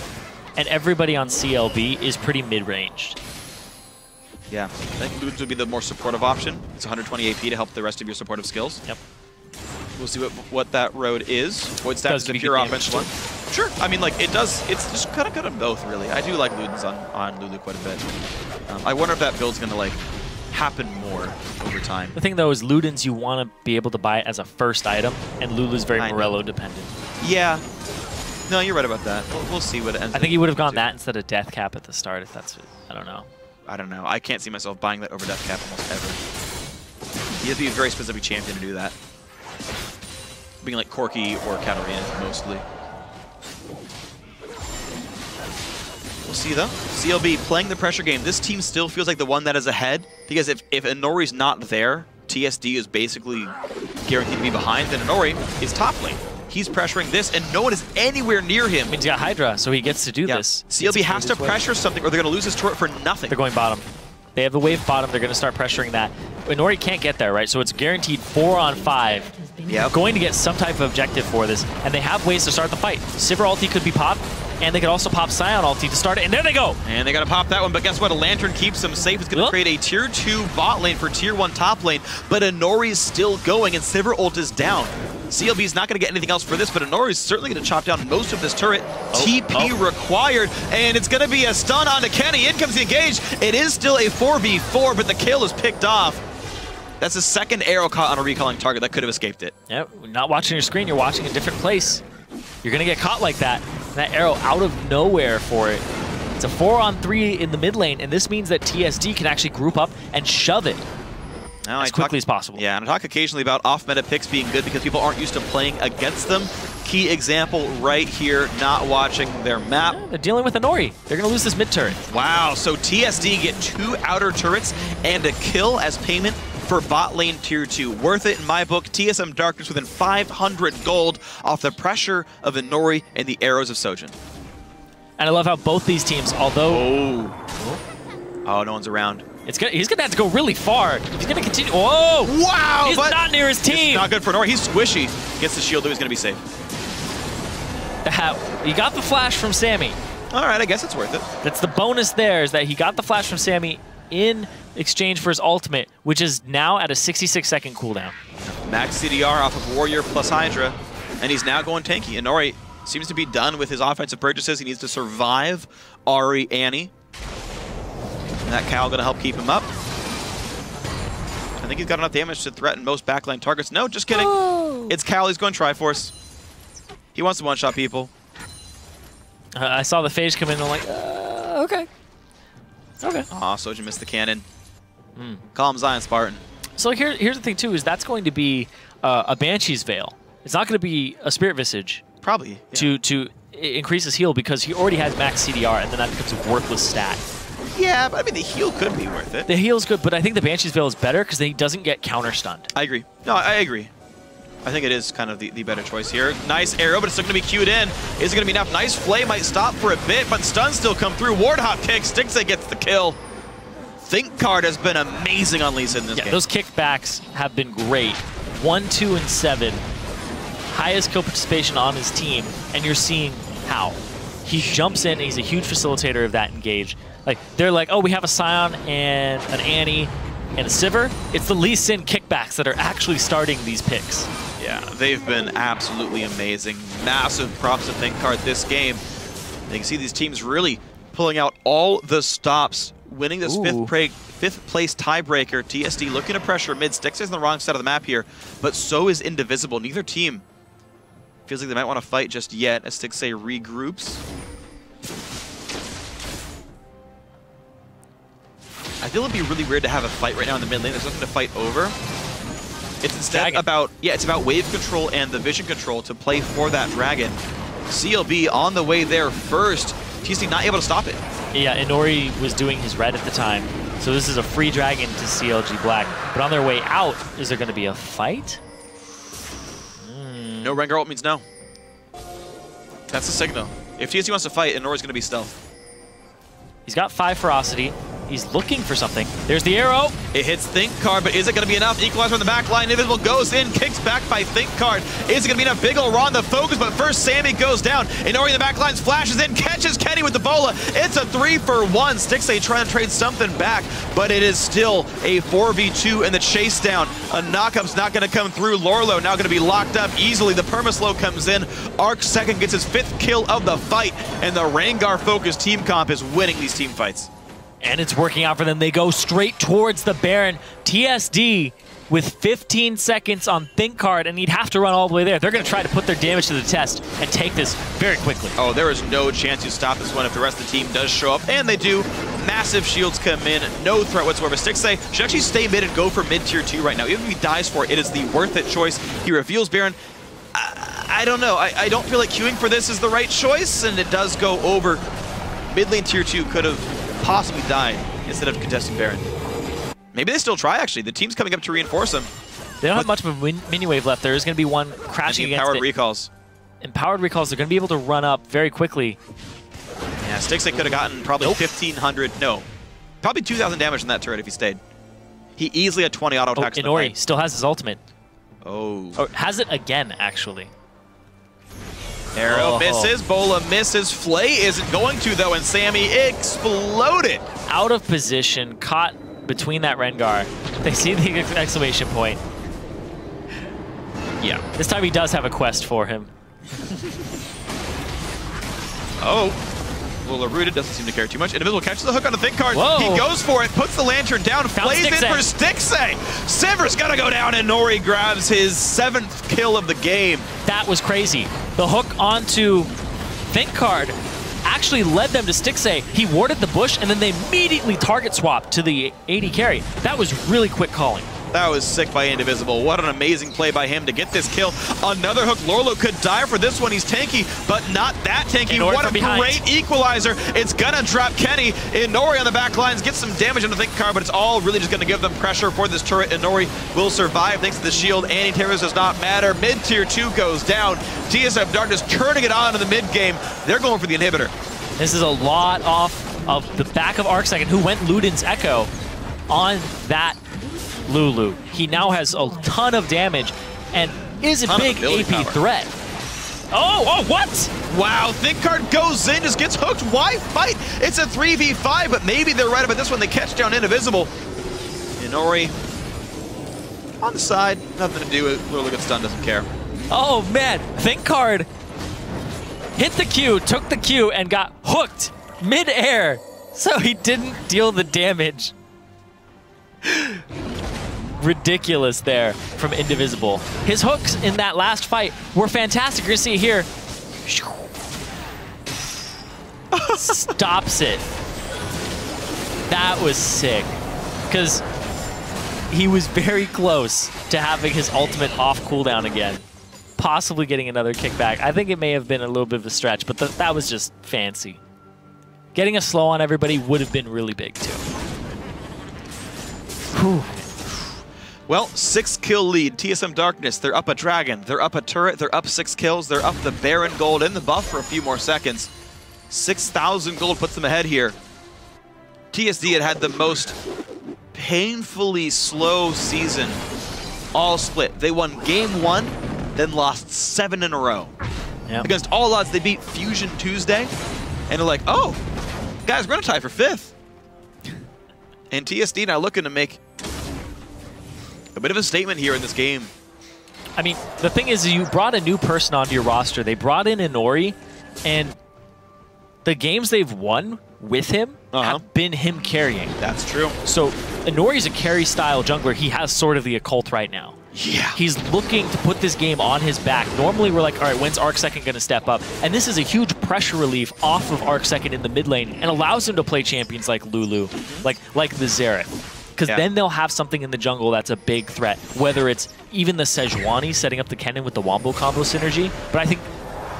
And everybody on CLB is pretty mid-ranged. Yeah, I think Lugends would be the more supportive option. It's 120 AP to help the rest of your supportive skills. Yep. We'll see what that road is. Void Staff is a pure offensive one. Sure. I mean, like, it does. It's just kind of good on both, really. I do like Lugends on Lulu quite a bit. I wonder if that build's going to, like, happen more over time. The thing, though, is Lugends you want to be able to buy it as a first item, and Lulu's very Morello-dependent. Yeah. No, you're right about that. We'll see what it ends up. I think he would have gone that instead of Deathcap at the start, if that's... I don't know. I don't know. I can't see myself buying that over Deathcap almost ever. You have to be a very specific champion to do that. Being like Corki or Katarina, mostly. We'll see, though. CLB playing the pressure game. This team still feels like the one that is ahead, because if Inori's not there, TSD is basically guaranteed to be behind, then Inori is top lane. He's pressuring this, and no one is anywhere near him. I mean, he's got Hydra, so he gets to do this. CLG has to pressure something, or they're going to lose his turret for nothing. They're going bottom. They have the wave bottom. They're going to start pressuring that. Inori can't get there, right? So it's guaranteed 4-on-5. Yep. Going to get some type of objective for this, and they have ways to start the fight. Sivir ulti could be popped, and they could also pop Sion ulti to start it, and there they go! And they got to pop that one, but guess what? A Lantern keeps them safe. It's going to create a tier 2 bot lane for tier 1 top lane, but Inori is still going, and Sivir ult is down. CLB is not going to get anything else for this, but Inori is certainly going to chop down most of this turret. TP required, and it's going to be a stun onto Kenny. In comes the engage. It is still a 4v4, but the kill is picked off. That's the second arrow caught on a recalling target that could have escaped it. Yep, not watching your screen, you're watching a different place. You're going to get caught like that. That arrow out of nowhere for it. It's a 4-on-3 in the mid lane, and this means that TSD can actually group up and shove it as quickly as possible. Yeah, and I talk occasionally about off-meta picks being good because people aren't used to playing against them. Key example right here, not watching their map. Yeah, they're dealing with Inori. They're going to lose this mid turret. Wow, so TSD get 2 outer turrets and a kill as payment for bot lane tier 2. Worth it in my book. TSM Darkness within 500 gold off the pressure of Inori and the arrows of Sojin. And I love how both these teams, although... Oh, no one's around. He's going to have to go really far. He's going to continue. Whoa! Wow! He's not near his team. It's not good for Inori. He's squishy. Gets the shield, though he's going to be safe. He got the flash from Sammy. All right, I guess it's worth it. That's the bonus there, is that he got the flash from Sammy in exchange for his ultimate, which is now at a 66-second cooldown. Max CDR off of Warrior plus Hydra, and he's now going tanky. Inori seems to be done with his offensive purchases. He needs to survive Ahri, Annie. And that Cal going to help keep him up. I think he's got enough damage to threaten most backline targets. No, just kidding. Oh. It's Cal. He's going Triforce. He wants to one-shot people. I saw the phase come in and I'm like, okay. Okay. Aw, Sojin missed the cannon. Calm Zion, Spartan. So here's the thing, too, is that's going to be a Banshee's Veil. It's not going to be a Spirit Visage. Probably. Yeah. To increase his heal, because he already has max CDR, and then that becomes a worthless stat. Yeah, but I mean, the heal could be worth it. The heal's good, but I think the Banshee's Veil is better because he doesn't get counter-stunned. I agree. No, I agree. I think it is kind of the better choice here. Nice arrow, but it's still going to be queued in. Is it going to be enough? Nice flay might stop for a bit, but stuns still come through. Ward hop kick. Stixay gets the kill. Think Card has been amazing on Lee Sin in this game. Those kickbacks have been great. 1, 2, and 7. Highest kill participation on his team, and you're seeing how. He jumps in, and he's a huge facilitator of that engage. Like, they're like, oh, we have a Sion and an Annie and a Sivir. It's the Lee Sin kickbacks that are actually starting these picks. Yeah, they've been absolutely amazing. Massive props to Think Card this game. You can see these teams really pulling out all the stops, winning this fifth place tiebreaker. TSD looking to pressure mid. Stixay's on the wrong side of the map here, but so is Indivisible. Neither team feels like they might want to fight just yet as Stixay regroups. I feel it'd be really weird to have a fight right now in the mid lane. There's nothing to fight over. It's instead about, it's about wave control and the vision control to play for that dragon. CLB on the way there first. TSD not able to stop it. Yeah, Inori was doing his red at the time, so this is a free dragon to CLG Black. But on their way out, is there going to be a fight? No Rengar ult means no. That's the signal. If TSD wants to fight, Inori's going to be stealth. He's got 5 ferocity. He's looking for something. There's the arrow. It hits Think Card, but is it going to be enough? Equalizer on the back line. Invisible goes in, kicks back by Think Card. Is it going to be enough? Big ol' Ron the focus, but first Sammy goes down. Inori in the back lines flashes in, catches Kenny with the bola. It's a 3-for-1. Stixay trying to trade something back, but it is still a 4v2 in the chase down. A knockup's not going to come through. Lorlo now going to be locked up easily. The permaslow comes in. Arc second gets his 5th kill of the fight, and the Rengar-focused team comp is winning these team fights. And it's working out for them. They go straight towards the Baron. TSD with 15 seconds on Think Card, and he'd have to run all the way there. They're going to try to put their damage to the test and take this very quickly. Oh, there is no chance you stop this one if the rest of the team does show up, and they do. Massive shields come in, no threat whatsoever. Stixay should actually stay mid and go for mid tier 2 right now. Even if he dies for it, it is the worth it choice. He reveals Baron. I don't know. I don't feel like queuing for this is the right choice, and it does go over. Mid lane tier 2 could have possibly died instead of contesting Baron. Maybe they still try, actually. The team's coming up to reinforce him. They don't have much of a mini wave left. There is going to be one crashing against powered it. recalls. Empowered recalls, they're going to be able to run up very quickly. Yeah, Stixay could have gotten probably 1,500, no, probably 2,000 damage in that turret if he stayed. He easily had 20 auto attacks in the fight. Inori still has his ultimate. Oh. Or has it again, actually. Arrow misses, Bola misses, Flay isn't going to though, and Sammy exploded. Out of position, caught between that Rengar. They see the exclamation point. Yeah. This time he does have a quest for him. Oh. Lula rooted, doesn't seem to care too much. Invisible catches the hook on the Think card. Whoa. He goes for it, puts the lantern down, plays in for Stixay. Sivir's gonna go down, and Nori grabs his 7th kill of the game. That was crazy. The hook onto Think card actually led them to Stixay. He warded the bush, and then they immediately target swapped to the AD carry. That was really quick calling. That was sick by Indivisible. What an amazing play by him to get this kill. Another hook. Lorlo could die for this one. He's tanky, but not that tanky. What a great equalizer. It's gonna drop Kenny. Inori on the back lines gets some damage on the Think card, but it's all really just gonna give them pressure for this turret. Inori will survive thanks to the shield. Anti-terrorist does not matter. Mid-tier 2 goes down. TSM Darkness turning it on in the mid-game. They're going for the inhibitor. This is a lot off of the back of ArcSecond, who went Luden's Echo on that Lulu. He now has a ton of damage and is a big AP threat. Oh, what? Wow, Think card goes in, just gets hooked. Why fight? It's a 3v5, but maybe they're right about this one. They catch down Indivisible. Inori on the side, nothing to do with it. Lulu gets stunned, doesn't care. Oh man, Think card hit the Q, took the Q, and got hooked mid-air, so he didn't deal the damage. Ridiculous there from Indivisible. His hooks in that last fight were fantastic. You're gonna see it here. Stops it. That was sick. Because he was very close to having his ultimate off cooldown again. Possibly getting another kickback. I think it may have been a little bit of a stretch, but that was just fancy. Getting a slow on everybody would have been really big too. Whew. Well, 6-kill lead, TSM Darkness, they're up a Dragon, they're up a turret, they're up 6 kills, they're up the Baron gold and the buff for a few more seconds. 6,000 gold puts them ahead here. TSD had the most painfully slow season, all split. They won game 1, then lost 7 in a row. Yep. Against all odds, they beat Fusion Tuesday, and they're like, oh, guys, we're gonna tie for 5th. And TSD now looking to make a bit of a statement here in this game. I mean, the thing is, you brought a new person onto your roster. They brought in Inori, and the games they've won with him have been him carrying. That's true. So Inori's a carry-style jungler. He has sort of the occult right now. Yeah. He's looking to put this game on his back. Normally, we're like, all right, when's ArcSecond going to step up? And this is a huge pressure relief off of ArcSecond in the mid lane and allows him to play champions like Lulu, like the Xerath. Because then they'll have something in the jungle that's a big threat, whether it's even the Sejuani setting up the Kennen with the Wombo combo synergy. But I think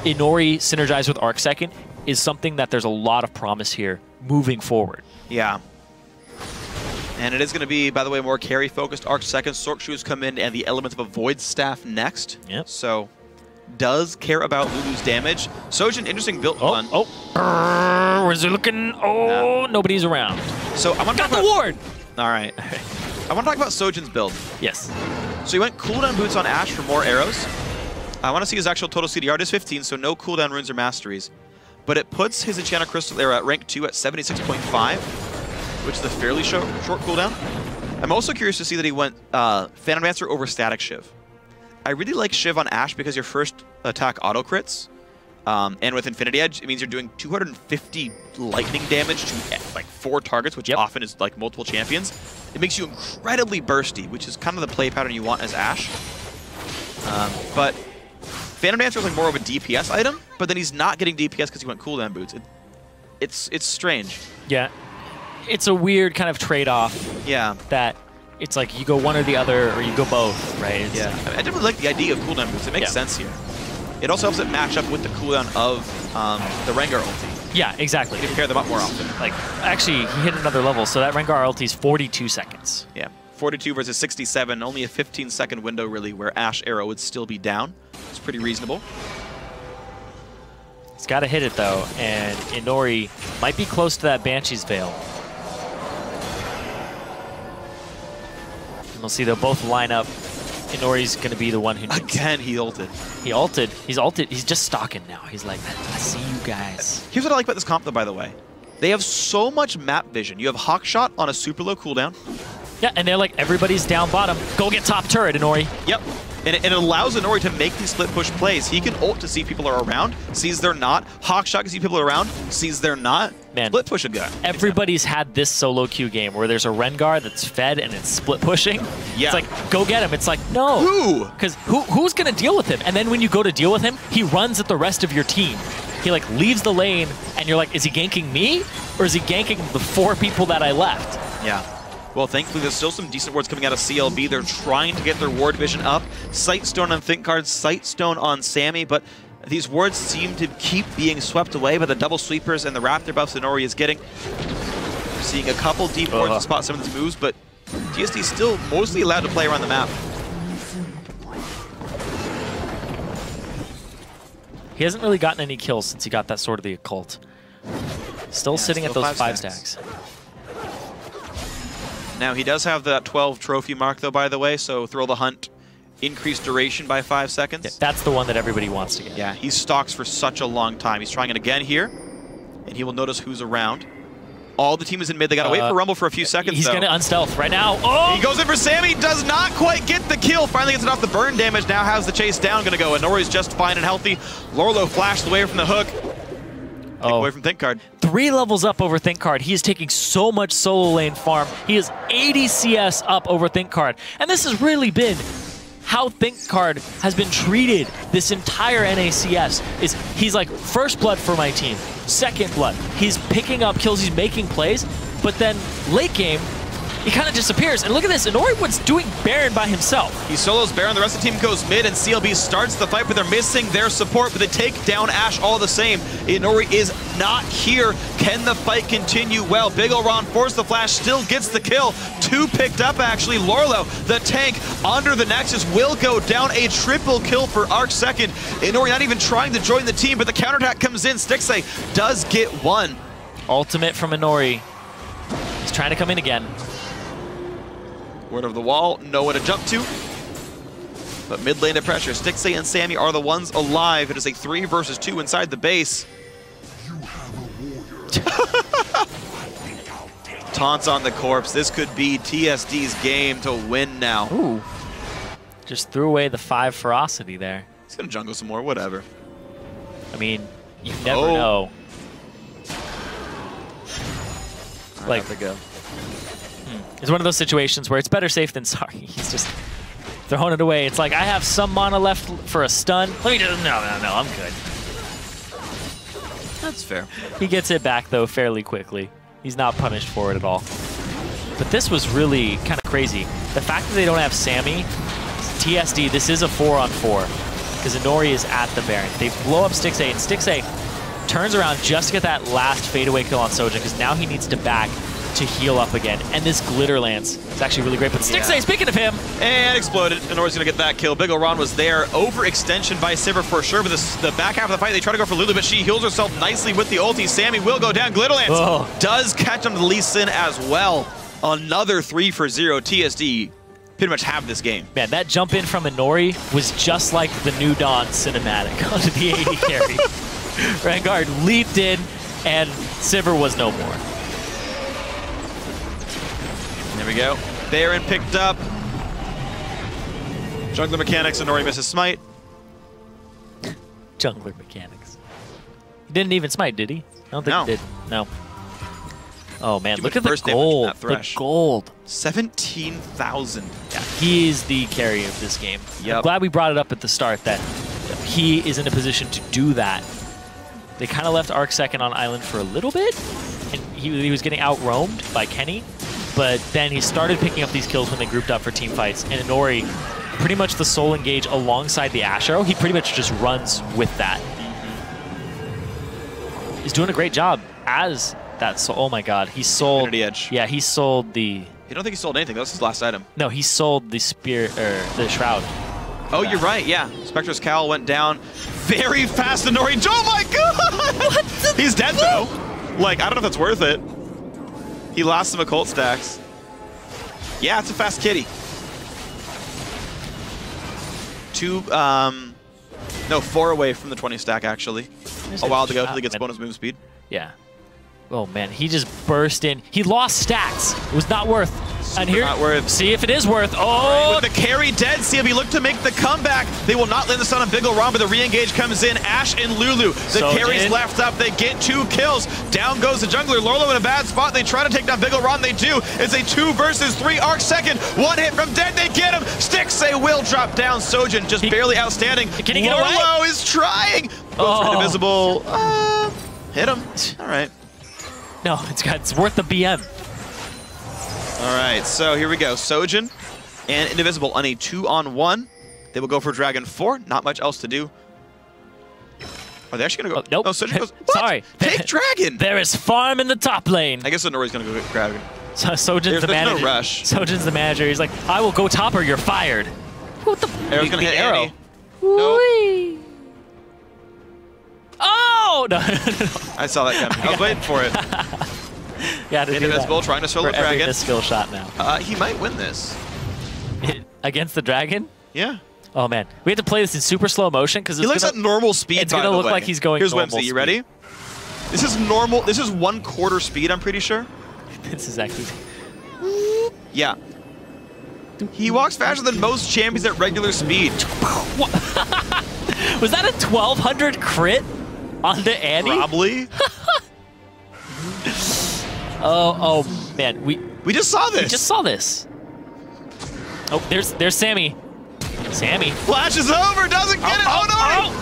Inori synergized with ArcSecond is something that there's a lot of promise here moving forward. Yeah. And it is going to be, by the way, more carry-focused. ArcSecond, Sork Shoes come in, and the elements of a Void Staff next. Yep. So, does care about Lulu's damage. Sojin, interesting build one. Where's it looking? Oh, nobody's around. So I want to talk about the ward. All right. I want to talk about Sojin's build. Yes. So he went cooldown boots on Ashe for more arrows. I want to see his actual total CDR. It is 15, so no cooldown runes or masteries. But it puts his Enchanted Crystal arrow at rank 2 at 76.5, which is a fairly short cooldown. I'm also curious to see that he went Phantom Dancer over Static Shiv. I really like Shiv on Ashe because your first attack auto crits. And with Infinity Edge, it means you're doing 250 lightning damage to like 4 targets, which often is like multiple champions. It makes you incredibly bursty, which is kind of the play pattern you want as Ashe. But Phantom Dancer is like more of a DPS item, but then he's not getting DPS because he went cooldown boots. It's strange. Yeah, it's a weird kind of trade-off. Yeah, that it's like you go one or the other, or you go both, right? I definitely like the idea of cooldown boots. It makes sense here. It also helps it match up with the cooldown of the Rengar ulti. Yeah, exactly. You can pair them up more often. Like, actually, he hit another level, so that Rengar ulti is 42 seconds. Yeah, 42 versus 67, only a 15-second window, really, where Ashe arrow would still be down. It's pretty reasonable. He's got to hit it, though, and Inori might be close to that Banshee's Veil. And we'll see they'll both line up. Inori's going to be the one who... Again, he ulted. He ulted. He's ulted. He's just stalking now. He's like, I see you guys. Here's what I like about this comp, though, by the way. They have so much map vision. You have Hawkshot on a super low cooldown. Yeah, and they're like, everybody's down bottom. Go get top turret, Inori. Yep. And it allows Inori to make these split push plays. He can ult to see if people are around, sees they're not. Hawkshot can see people are around, sees they're not. Man, split push a guy. Everybody's had this solo queue game where there's a Rengar that's fed and it's split pushing. Yeah. It's like, go get him. It's like, no. Who? Because who's going to deal with him? And then when you go to deal with him, he runs at the rest of your team. He like leaves the lane and you're like, is he ganking me? Or is he ganking the 4 people that I left? Yeah. Well, thankfully, there's still some decent wards coming out of CLB. They're trying to get their ward vision up. Sightstone on ThinkCard, Sightstone on Sammy, but these wards seem to keep being swept away by the double sweepers and the Raptor buffs Inori is getting. We're seeing a couple deep wards to spot some of these moves, but TSD still mostly allowed to play around the map. He hasn't really gotten any kills since he got that Sword of the Occult. Still sitting at those 5 stacks. Now, he does have that 12 trophy mark, though, by the way, so Thrill the Hunt, increased duration by 5 seconds. Yeah, that's the one that everybody wants to get. Yeah, he stalks for such a long time. He's trying it again here, and he will notice who's around. All the team is in mid. They got to wait for Rumble for a few seconds, He's going to unstealth right now. Oh! He goes in for Sammy, does not quite get the kill. Finally gets it off the burn damage. Now has the chase down. Going to go. Inori's just fine and healthy. Lorlo flashed away from the hook. Away from ThinkCard. 3 levels up over ThinkCard. He is taking so much solo lane farm. He is 80 CS up over ThinkCard. And this has really been how ThinkCard has been treated this entire NACS. He's like, first blood for my team, second blood. He's picking up kills, he's making plays, but then late game, he kind of disappears. And look at this, Inori was doing Baron by himself. He solos Baron, the rest of the team goes mid, and CLB starts the fight, but they're missing their support, but they take down Ashe all the same. Inori is not here. Can the fight continue? Well, Big Ol' Ron forced the flash, still gets the kill. 2 picked up, actually. Lorlo, the tank, under the Nexus, will go down. A triple kill for Arc second. Inori not even trying to join the team, but the counterattack comes in. Stixxay does get 1. Ultimate from Inori. He's trying to come in again. Word of the wall, no one to jump to. But mid lane to pressure. Stixxay and Sammy are the ones alive. It is a 3 versus 2 inside the base. Taunts on the corpse. This could be TSD's game to win now. Ooh. Just threw away the 5 ferocity there. He's gonna jungle some more, whatever. I mean, you never know. Like, to go. It's one of those situations where it's better safe than sorry. He's just throwing it away. It's like, I have some mana left for a stun. Let me just, no, I'm good. That's fair. He gets it back, though, fairly quickly. He's not punished for it at all. But this was really kind of crazy. The fact that they don't have Sammy, TSD, this is a 4-on-4. Because Inori is at the Baron. They blow up Stixxay, and Stixxay turns around just to get that last fadeaway kill on Soja, because now he needs to back to heal up again. And this Glitter Lance is actually really great. But Stixxay, speaking of him, and exploded. Inori's gonna get that kill. Big Ol' Ron was there. Overextension by Sivir for sure. But the back half of the fight, they try to go for Lulu, but she heals herself nicely with the ulti. Sammy will go down. Glitter Lance does catch him to Lee Sin as well. Another 3 for 0. TSD pretty much have this game. Man, that jump in from Inori was just like the New Dawn cinematic onto the AD carry. Rengar leaped in, and Sivir was no more. There we go. Baron picked up. Jungler mechanics, Inori misses smite. Jungler mechanics. He didn't even smite, did he? I don't think he did. No. Oh man, look at the gold. The gold. 17,000. Yeah, he is the carry of this game. Yep. I'm glad we brought it up at the start that he is in a position to do that. They kind of left Arc second on island for a little bit, and he was getting out-roamed by Kenny. But then he started picking up these kills when they grouped up for team fights. And Inori, pretty much the soul engage alongside the Ashe Arrow, he pretty much just runs with that. He's doing a great job as that soul. Oh my god, he sold... Infinity Edge. Yeah, he sold the... I don't think he sold anything. That was his last item. No, he sold the spear, or the Shroud. Oh, you're right, yeah. Spectre's Cowl went down very fast. Inori, oh my He's dead though. Like, I don't know if that's worth it. He lost some occult stacks. Yeah, it's a fast kitty. 4 away from the 20 stack actually. A while to go until he gets bonus move speed. Yeah. Oh man, he just burst in. He lost stacks. It was not worth. Super and here, not worth. See if it is worth. Oh! Right, with the carry dead, CLB look to make the comeback. They will not land this on a big ol' Ron, but the re-engage comes in. Ash and Lulu. The carry's left up. They get 2 kills. Down goes the jungler. Lorlo in a bad spot. They try to take down big ol' Ron. They do. It's a 2 versus 3 arc second. 1 hit from dead. They get him. Stixxay will drop down. Sojin just barely outstanding. Can he get away? Lorlo is trying. Goes for Indivisible. Hit him. All right. No, it's worth the BM. All right, so here we go. Sojin and Indivisible on a 2-on-1. They will go for Dragon 4. Not much else to do. Are they actually going to go? Nope. Oh, Sojin goes, what? Sorry. Take Dragon. There is farm in the top lane. I guess Nori's going to go get Dragon. So Sojin's the manager. There's no rush. Sojin's the manager. He's like, I will go top or you're fired. What the? Arrow's going to hit arrow. Annie. Nope. Oh! No. I saw that coming. I was waiting for it. Yeah, to Indivisible trying to solo Dragon. Every skill shot now. He might win this. Against the Dragon? Yeah. Oh man, we have to play this in super slow motion because he looks at normal speed. It's gonna look like he's going. Here's normal Wimsey. You ready? This is normal. This is 1/4 speed. I'm pretty sure. This is actually. Yeah. He walks faster than most champions at regular speed. Was that a 1200 crit onto Annie? Probably. Oh man, we just saw this. We just saw this. Oh, there's Sammy. Sammy flashes over, doesn't get it. Oh no!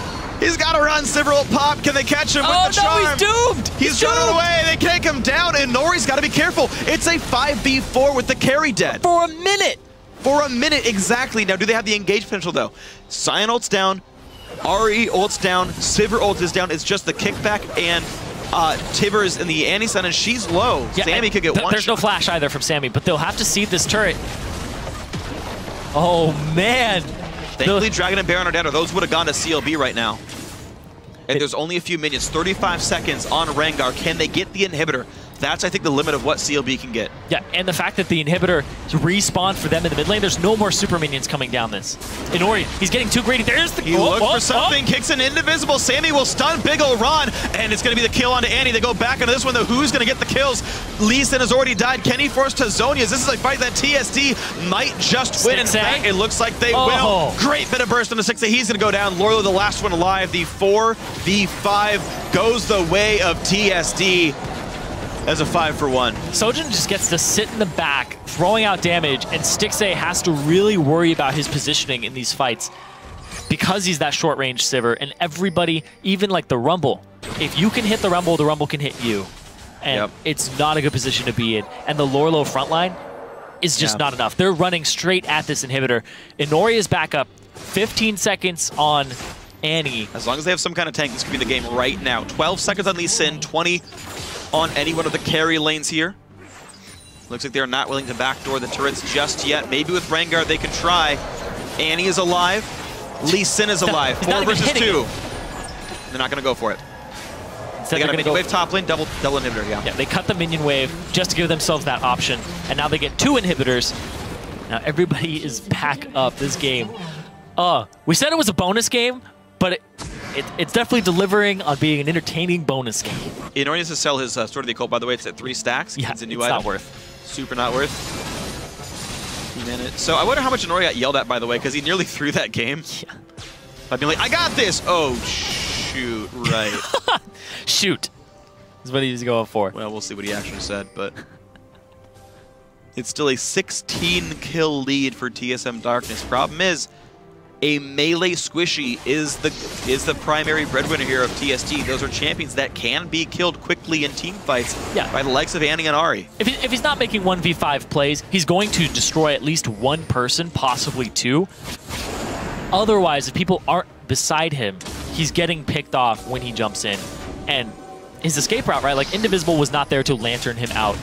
He's got to run. Sivir pop. Can they catch him with the charm? Oh no, he's doomed. He's running away. They can't come down, and Nori's got to be careful. It's a 5v4 with the carry dead. For a minute. For a minute, exactly. Now, do they have the engage potential, though? Sion ult's down. RE ult's down. Sivir ult is down. It's just the kickback, and Tivers is in the Annie stun, and she's low. Yeah, Sammy could get one There's shot. no flash either from Sammy, but they'll have to seed this turret. Oh, man. Thankfully, Dragon and Baron are dead, or those would have gone to CLB right now. And there's only a few minions, 35 seconds on Rengar. Can they get the inhibitor? That's, I think, the limit of what CLB can get. Yeah, and the fact that the inhibitor respawned for them in the mid lane, there's no more super minions coming down this. Inori, he's getting too greedy. There's the... He looked for something, kicks an Indivisible. Sammy will stun big ol' Ron, and it's going to be the kill onto Annie. They go back into this one, though. Who's going to get the kills? Lee Sin has already died. Kenny forced to Zonia's. This is a fight that TSD might just win. In fact, it looks like they will. Great bit of burst into Stixxay. He's going to go down. Lorlo, the last one alive. The 4v5 goes the way of TSD. As a 5-for-1. Sojin just gets to sit in the back, throwing out damage, and Stixxay has to really worry about his positioning in these fights because he's that short-range Sivir, and everybody, even like the Rumble, if you can hit the Rumble can hit you. And it's not a good position to be in. And the Lorlo frontline is just not enough. They're running straight at this inhibitor. Inori is back up, 15 seconds on Annie. As long as they have some kind of tank, this could be the game right now. 12 seconds on Lee Sin, 20 on any one of the carry lanes here. Looks like they're not willing to backdoor the turrets just yet. Maybe with Rengar they can try. Annie is alive. Lee Sin is alive. 4 versus 2. They're not going to go for it. They got a minion wave top lane, double inhibitor, Yeah, they cut the minion wave just to give themselves that option. And now they get 2 inhibitors. Now everybody is back up this game. We said it was a bonus game, but it's definitely delivering on being an entertaining bonus game. Inori needs to sell his Sword of the Occult, by the way. It's at 3 stacks. Yeah, it's a new it's item. not worth. Super not worth. So I wonder how much Inori got yelled at, by the way, because he nearly threw that game. Yeah. I'd be like, I got this! Oh, shoot, right. Shoot. Is what he's going for. Well, we'll see what he actually said, but... It's still a 16-kill lead for TSM Darkness. Problem is, a melee squishy is the primary breadwinner here of TSD. Those are champions that can be killed quickly in team fights by the likes of Annie and Ahri. If he's not making 1v5 plays, he's going to destroy at least 1 person, possibly 2. Otherwise, if people aren't beside him, he's getting picked off when he jumps in. And his escape route, right? Like, Indivisible was not there to lantern him out.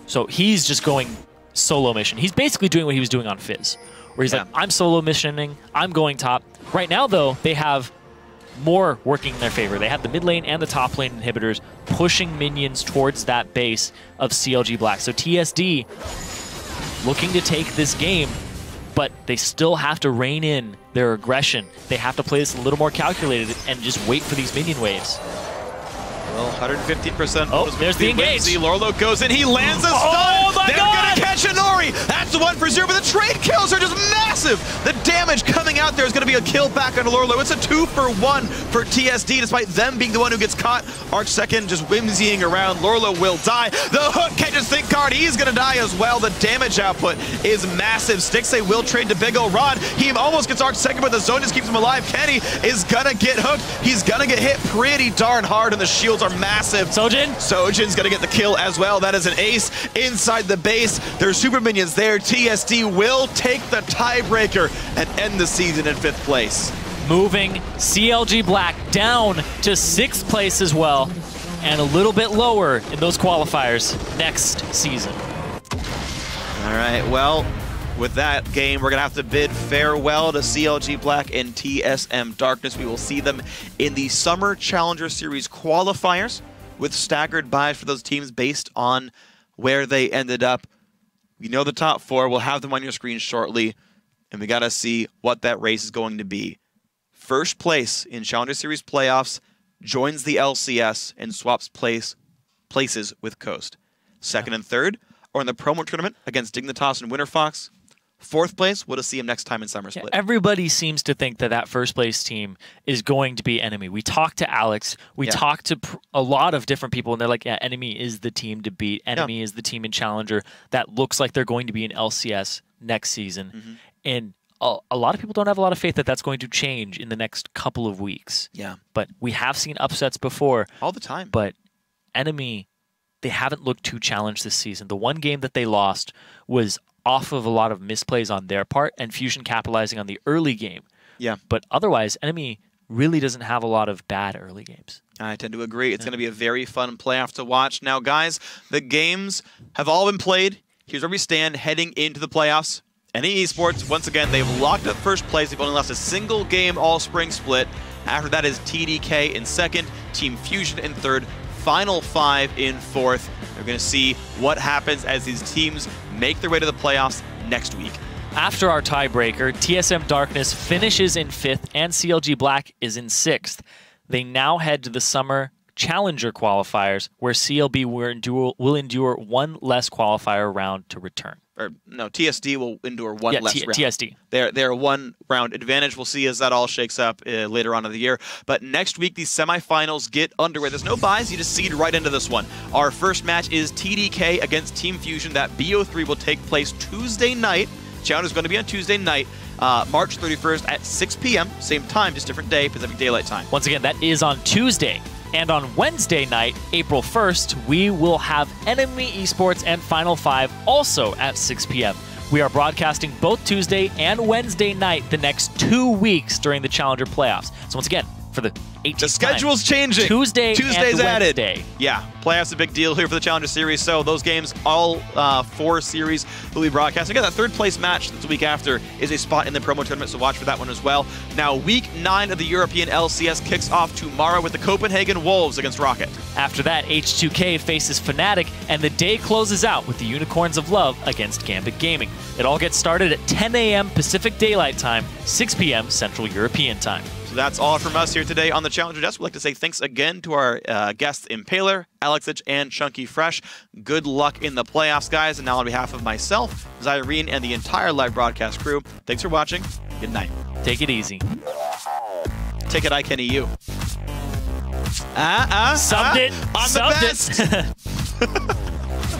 So he's just going solo mission. He's basically doing what he was doing on Fizz. Where he's like, I'm solo missioning, I'm going top. Right now, though, they have more working in their favor. They have the mid lane and the top lane inhibitors pushing minions towards that base of CLG Black. So TSD looking to take this game, but they still have to rein in their aggression. They have to play this a little more calculated and just wait for these minion waves. Well, 115%. Oh, there's the engage. Lorlo goes in, he lands a stun. Oh my They're God! gonna catch Inori. That's the 1-for-0, but the trade kills are just massive. The damage coming out there is gonna be a kill back on Lorlo. It's a 2-for-1 for TSD, despite them being the one who gets caught. Arch second just whimsying around. Lorlo will die. The hook catches Think Card. He's gonna die as well. The damage output is massive. Stixxay will trade to Big Ol' Rod. He almost gets Arch second, but the zone just keeps him alive. Kenny is gonna get hooked. He's gonna get hit pretty darn hard, and the shields are massive. Sojin's gonna get the kill as well. That is an ace inside the base. There's super minions there. TSD will take the tiebreaker and end the season in 5th place. Moving CLG Black down to 6th place as well, and a little bit lower in those qualifiers next season. All right, well, with that game, we're going to have to bid farewell to CLG Black and TSM Darkness. We will see them in the Summer Challenger Series qualifiers with staggered buys for those teams based on where they ended up. We know the top 4. We'll have them on your screen shortly, and we got to see what that race is going to be. First place in Challenger Series playoffs joins the LCS and swaps places with Coast. Second and third are in the promo tournament against Dignitas and Winter Fox. 4th place, we'll just see him next time in Summer Split. Everybody seems to think that that 1st place team is going to be Enemy. We talked to Alex. We talked to a lot of different people, and they're like, yeah, Enemy is the team to beat. Enemy is the team in Challenger that looks like they're going to be in LCS next season. And a lot of people don't have a lot of faith that that's going to change in the next couple of weeks. Yeah. But we have seen upsets before. All the time. But Enemy, they haven't looked too challenged this season. The one game that they lost was off of a lot of misplays on their part and Fusion capitalizing on the early game. Yeah. But otherwise, Enemy really doesn't have a lot of bad early games. I tend to agree. It's going to be a very fun playoff to watch. Now, guys, the games have all been played. Here's where we stand heading into the playoffs. NA Esports, once again, they've locked up 1st place. They've only lost a single game all spring split. After that is TDK in 2nd, Team Fusion in 3rd, Final 5 in 4th. We're going to see what happens as these teams make their way to the playoffs next week. After our tiebreaker, TSM Darkness finishes in 5th and CLG Black is in 6th. They now head to the Summer Challenger qualifiers, where CLB will endure one less qualifier round to return. Or no, TSD will endure one less round. TSD. They're one round advantage. We'll see as that all shakes up later on in the year. But next week, these semifinals get underway. There's no buys. You just seed right into this one. Our first match is TDK against Team Fusion. That BO3 will take place Tuesday night. Challenger's going to be on Tuesday night, March 31st at 6 p.m. Same time, just different day, Pacific Daylight Time. Once again, that is on Tuesday. And on Wednesday night, April 1st, we will have Enemy Esports and Final 5 also at 6 p.m. We are broadcasting both Tuesday and Wednesday night the next 2 weeks during the Challenger playoffs. So once again, for the 18th The schedule's changing. Tuesday's and added. Wednesday. Yeah, playoffs a big deal here for the Challenger Series. So those games, all 4 series, will be broadcast. Again, that 3rd place match that's the week after is a spot in the promo tournament, so watch for that one as well. Now, week 9 of the European LCS kicks off tomorrow with the Copenhagen Wolves against Rocket. After that, H2K faces Fnatic, and the day closes out with the Unicorns of Love against Gambit Gaming. It all gets started at 10 a.m. Pacific Daylight Time, 6 p.m. Central European Time. That's all from us here today on the Challenger Desk. We'd like to say thanks again to our guests Impaler, Alexich, and Chunky Fresh. Good luck in the playoffs, guys. And now on behalf of myself, Zyrene, and the entire live broadcast crew, thanks for watching. Good night. Take it easy. Take it, I can EU. Subbed it. On the best.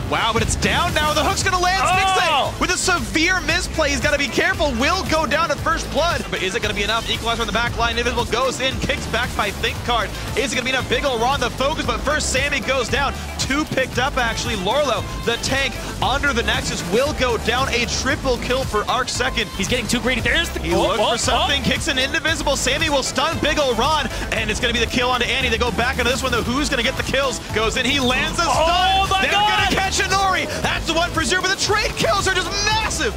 Wow, but it's down now. The hook's going to land. Stixxay with a severe misplay. He's got to be careful. Will go down to first blood. But is it going to be enough? Equalizer on the back line. Invisible goes in. Kicks back by Think Card. Is it going to be enough? Big ol' Ron the focus. But first, Sammy goes down. 2 picked up, actually. Lorlo, the tank, under the Nexus, will go down. A triple kill for Arc second. He's getting too greedy. There's the... He looked for something. Kicks an Indivisible. Sammy will stun Big ol' Ron. And it's going to be the kill onto Annie. They go back into this one, though. Who's going to get the kills? Goes in. He lands a stun. Oh, my God! They're going to catch Inori. That's the 1-for-0, but the trade kills are just massive.